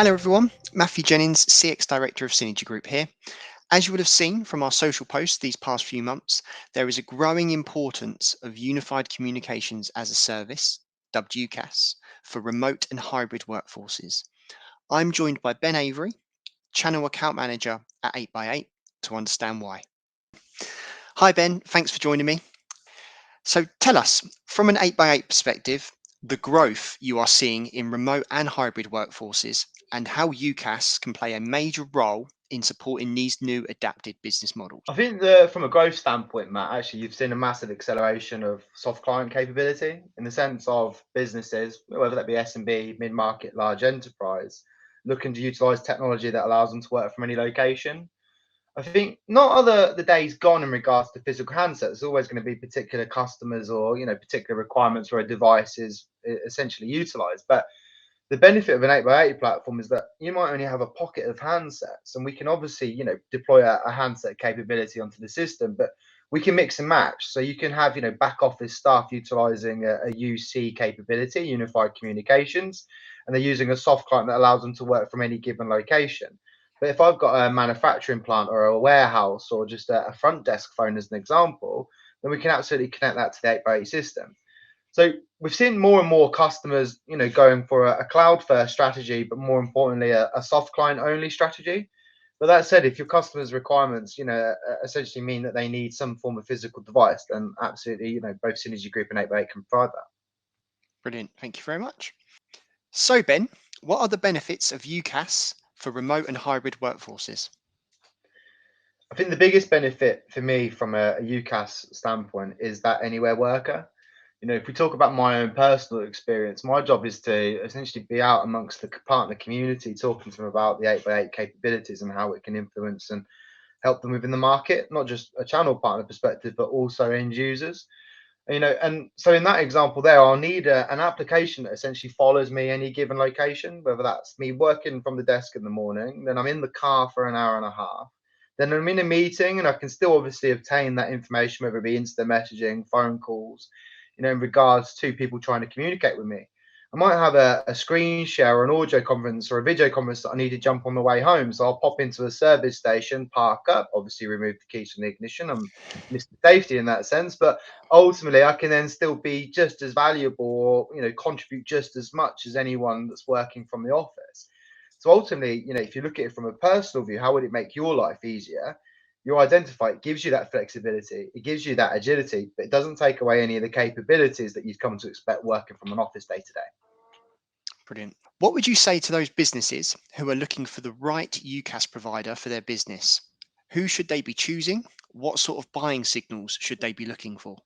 Hello everyone, Matthew Jennings, CX Director of Synergy Group here. As you would have seen from our social posts these past few months, there is a growing importance of unified communications as a service, dubbed UCaaS, for remote and hybrid workforces. I'm joined by Ben Avery, Channel Account Manager at 8x8, to understand why. Hi Ben, thanks for joining me. So tell us, from an 8x8 perspective, the growth you are seeing in remote and hybrid workforces and how UCaaS can play a major role in supporting these new adapted business models. I think from a growth standpoint, Matt, actually, you've seen a massive acceleration of soft client capability in the sense of businesses, whether that be SMB, mid-market, large enterprise, looking to utilize technology that allows them to work from any location. I think not other the days gone in regards to physical handsets. There's always going to be particular customers or particular requirements where a device is essentially utilized. But the benefit of an 8x8 platform is that you might only have a pocket of handsets, and we can obviously deploy a handset capability onto the system, but we can mix and match. So you can have back office staff utilizing a UC capability, unified communications, and they're using a soft client that allows them to work from any given location. But if I've got a manufacturing plant or a warehouse or just a front desk phone as an example, then we can absolutely connect that to the 8x8 system. So we've seen more and more customers, going for a cloud first strategy, but more importantly, a soft client only strategy. But that said, if your customers' requirements, essentially mean that they need some form of physical device, then absolutely, both Synergy Group and 8x8 can provide that. Brilliant, thank you very much. So Ben, what are the benefits of UCaaS for remote and hybrid workforces? I think the biggest benefit for me from a UCaaS standpoint is that anywhere worker. If we talk about my own personal experience, my job is to essentially be out amongst the partner community, talking to them about the 8x8 capabilities and how it can influence and help them within the market, not just a channel partner perspective, but also end users. And so in that example there, I'll need an application that essentially follows me any given location, whether that's me working from the desk in the morning, then I'm in the car for an hour and a half, then I'm in a meeting and I can still obviously obtain that information, whether it be instant messaging, phone calls, in regards to people trying to communicate with me. I might have a screen share or an audio conference or a video conference that I need to jump on the way home. So I'll pop into a service station, park up, obviously remove the keys from the ignition. I'm Mr. Safety in that sense, but ultimately I can then still be just as valuable or contribute just as much as anyone that's working from the office. So ultimately, if you look at it from a personal view, how would it make your life easier? You identify it gives you that flexibility, it gives you that agility, but it doesn't take away any of the capabilities that you've come to expect working from an office day to day. Brilliant. What would you say to those businesses who are looking for the right UCaaS provider for their business? Who should they be choosing? What sort of buying signals should they be looking for?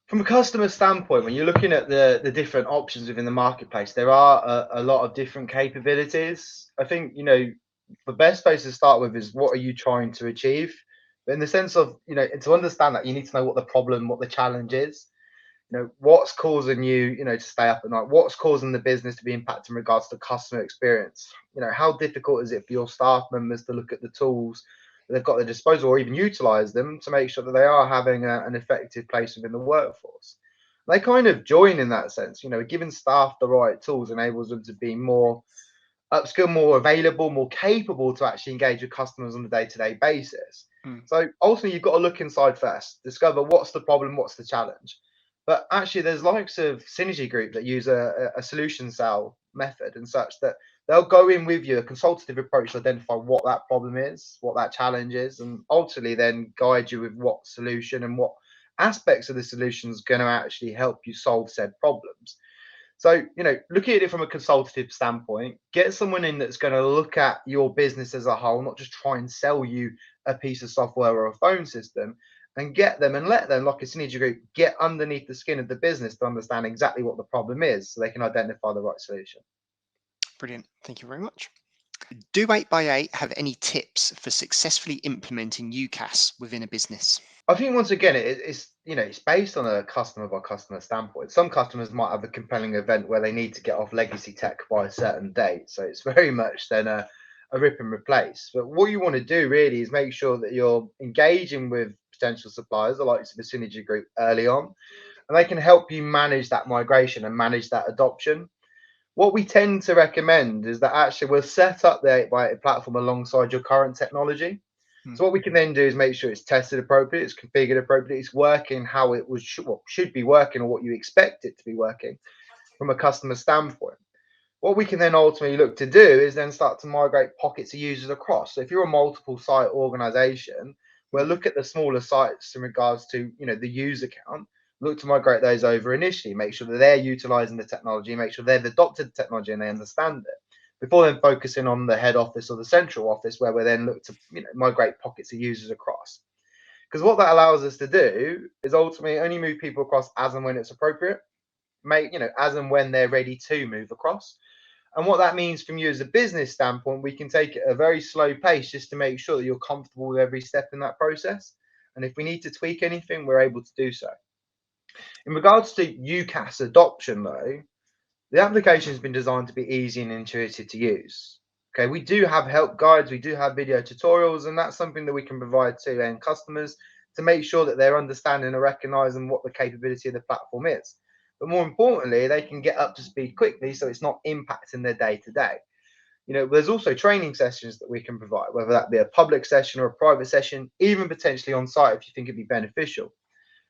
From a customer standpoint, when you're looking at the different options within the marketplace, there are a lot of different capabilities. I think, the best place to start with is what are you trying to achieve? But in the sense of, to understand that, you need to know what the problem, what the challenge is. What's causing you, to stay up at night? What's causing the business to be impacted in regards to customer experience? How difficult is it for your staff members to look at the tools that they've got at their disposal or even utilize them to make sure that they are having an effective place within the workforce? They kind of join in that sense. Giving staff the right tools enables them to be more upskill, more available, more capable to actually engage with customers on a day-to-day basis. Mm, So ultimately, you've got to look inside first, discover what's the problem, what's the challenge. But actually, there's likes of Synergy Group that use a solution sell method and such that they'll go in with you a consultative approach to identify what that problem is, what that challenge is, and ultimately then guide you with what solution and what aspects of the solution is going to actually help you solve said problems. So, looking at it from a consultative standpoint, get someone in that's going to look at your business as a whole, not just try and sell you a piece of software or a phone system, and get them and let them, like a Synergy Group, get underneath the skin of the business to understand exactly what the problem is so they can identify the right solution. brilliant. Thank you very much. Do 8x8 have any tips for successfully implementing UCaaS within a business? I think once again, it's based on a customer by customer standpoint. Some customers might have a compelling event where they need to get off legacy tech by a certain date, so it's very much then a rip and replace. But what you want to do really is make sure that you're engaging with potential suppliers, the likes of the Synergy Group, early on, and they can help you manage that migration and manage that adoption. What we tend to recommend is that actually we'll set up the 8x8 platform alongside your current technology. Mm. So what we can then do is make sure it's tested appropriately, it's configured appropriately, it's working how it was should be working or what you expect it to be working from a customer standpoint. What we can then ultimately look to do is then start to migrate pockets of users across. So if you're a multiple site organization, we'll Mm. look at the smaller sites in regards to the user count, look to migrate those over initially, make sure that they're utilizing the technology, make sure they've adopted the technology and they understand it. Before then focusing on the head office or the central office where we then look to migrate pockets of users across. Because what that allows us to do is ultimately only move people across as and when it's appropriate, as and when they're ready to move across. And what that means from you as a business standpoint, we can take it at a very slow pace just to make sure that you're comfortable with every step in that process. And if we need to tweak anything, we're able to do so. In regards to UCaaS adoption, though, the application has been designed to be easy and intuitive to use. Okay, we do have help guides, we do have video tutorials, and that's something that we can provide to end customers to make sure that they're understanding and recognizing what the capability of the platform is. But more importantly, they can get up to speed quickly so it's not impacting their day to day. There's also training sessions that we can provide, whether that be a public session or a private session, even potentially on site if you think it'd be beneficial.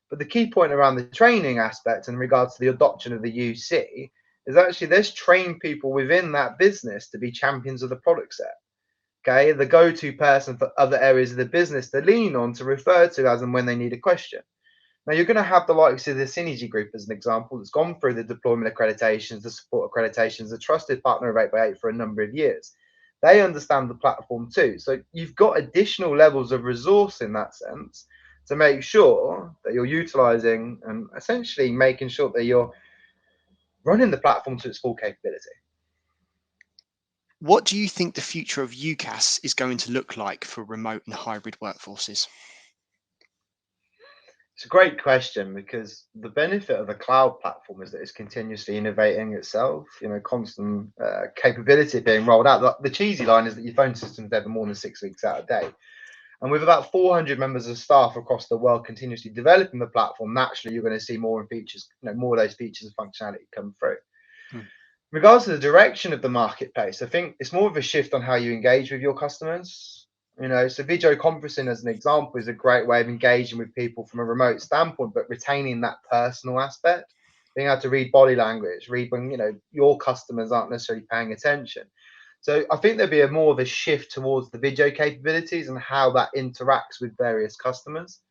But the key point around the training aspect in regards to the adoption of the UC is actually there's trained people within that business to be champions of the product set. Okay, the go-to person for other areas of the business to lean on to refer to as and when they need a question. Now you're going to have the likes of the Synergy Group as an example that's gone through the deployment accreditations, the support accreditations, a trusted partner of 8x8 for a number of years. They understand the platform too. So you've got additional levels of resource in that sense to make sure that you're utilizing and essentially making sure that you're running the platform to its full capability. What do you think the future of UCaaS is going to look like for remote and hybrid workforces? It's a great question because the benefit of a cloud platform is that it's continuously innovating itself, constant capability being rolled out. The cheesy line is that your phone system's never more than 6 weeks out of date. And with about 400 members of staff across the world continuously developing the platform, naturally you're going to see more features, more of those features and functionality come through. Mm. In regards to the direction of the marketplace, I think it's more of a shift on how you engage with your customers. So video conferencing, as an example, is a great way of engaging with people from a remote standpoint, but retaining that personal aspect, being able to read body language, read when your customers aren't necessarily paying attention. So I think there'll be more of a shift towards the video capabilities and how that interacts with various customers.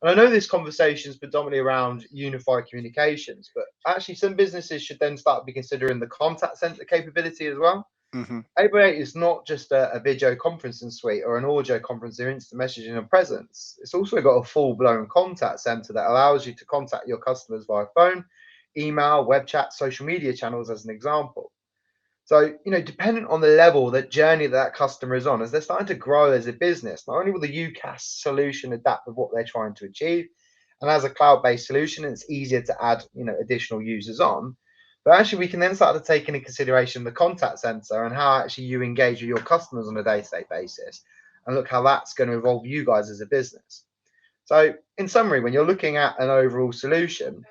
And I know this conversation is predominantly around unified communications, but actually some businesses should then start be considering the contact center capability as well. Hmm. 8x8 is not just a video conferencing suite or an audio conferencing or instant messaging and presence. It's also got a full-blown contact center that allows you to contact your customers via phone, email, web chat, social media channels, as an example. So, dependent on the level, that journey that customer is on, as they're starting to grow as a business, not only will the UCaaS solution adapt with what they're trying to achieve, and as a cloud-based solution, it's easier to add, additional users on. But actually, we can then start to take into consideration the contact center and how actually you engage with your customers on a day-to-day basis, and look how that's going to evolve you guys as a business. So, in summary, when you're looking at an overall solution,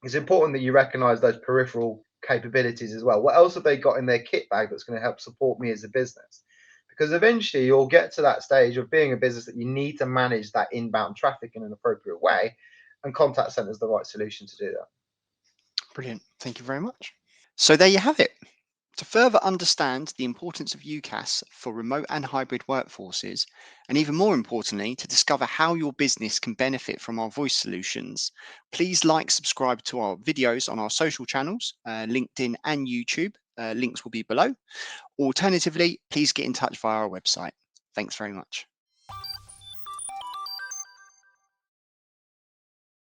it's important that you recognize those peripheral capabilities as well. What else have they got in their kit bag that's going to help support me as a business? Because eventually you'll get to that stage of being a business that you need to manage that inbound traffic in an appropriate way, and contact center is the right solution to do that. Brilliant. Thank you very much. So there you have it. To further understand the importance of UCaaS for remote and hybrid workforces, and even more importantly, to discover how your business can benefit from our voice solutions, please subscribe to our videos on our social channels, LinkedIn and YouTube. Links will be below. Alternatively, please get in touch via our website. Thanks very much.